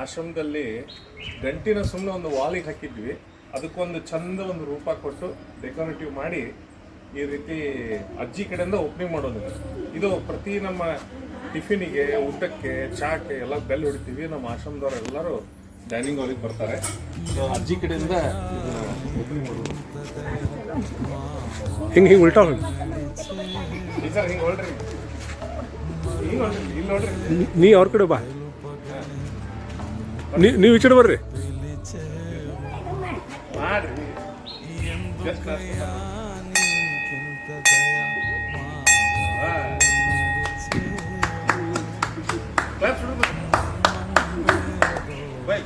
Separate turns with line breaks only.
ಆಶ್ರಮದಲ್ಲಿ ಗಂಟಿನ ಸುಮ್ಮನೆ ಒಂದು ವಾಲಿಗೆ ಹಾಕಿದ್ವಿ, ಅದಕ್ಕೊಂದು ಚಂದ ಒಂದು ರೂಪ ಕೊಟ್ಟು ಡೆಕೋರೇಟಿವ್ ಮಾಡಿ ಈ ರೀತಿ ಅಜ್ಜಿ ಕಡೆಯಿಂದ ಓಪನಿಂಗ್ ಮಾಡೋದು. ಇದು ಪ್ರತಿ ನಮ್ಮ ಟಿಫಿನಿಗೆ, ಊಟಕ್ಕೆ, ಚಾಕ್ಕೆ ಎಲ್ಲ ಬೆಲ್ ಹೊಡಿತೀವಿ. ನಮ್ಮ ಆಶ್ರಮದವ್ರು ಎಲ್ಲರೂ ಡೈನಿಂಗ್ ಹಾಲಿಗೆ ಬರ್ತಾರೆ. ಅಜ್ಜಿ ಕಡೆಯಿಂದ ಓಪನಿಂಗ್ ಮಾಡೋದು.
ಹಿಂಗೆ ಉಲ್ಟಾ ಹೋಗಿ
ಸರ್ ಹಿಂಗೆ ಹೊಳ್ರಿ, ಹಿಂಗೆ ಹೊಳ್ರಿ, ಇಲ್ಲಿ ನೋಡ್ರಿ.
ನೀ ಅವ್ರ ಕಡೆ ಬಾ, ನೀವು ಈ ಕಡೆ ಬರ್ರಿ.
ಮಾಡ್ರಿ ಬೈ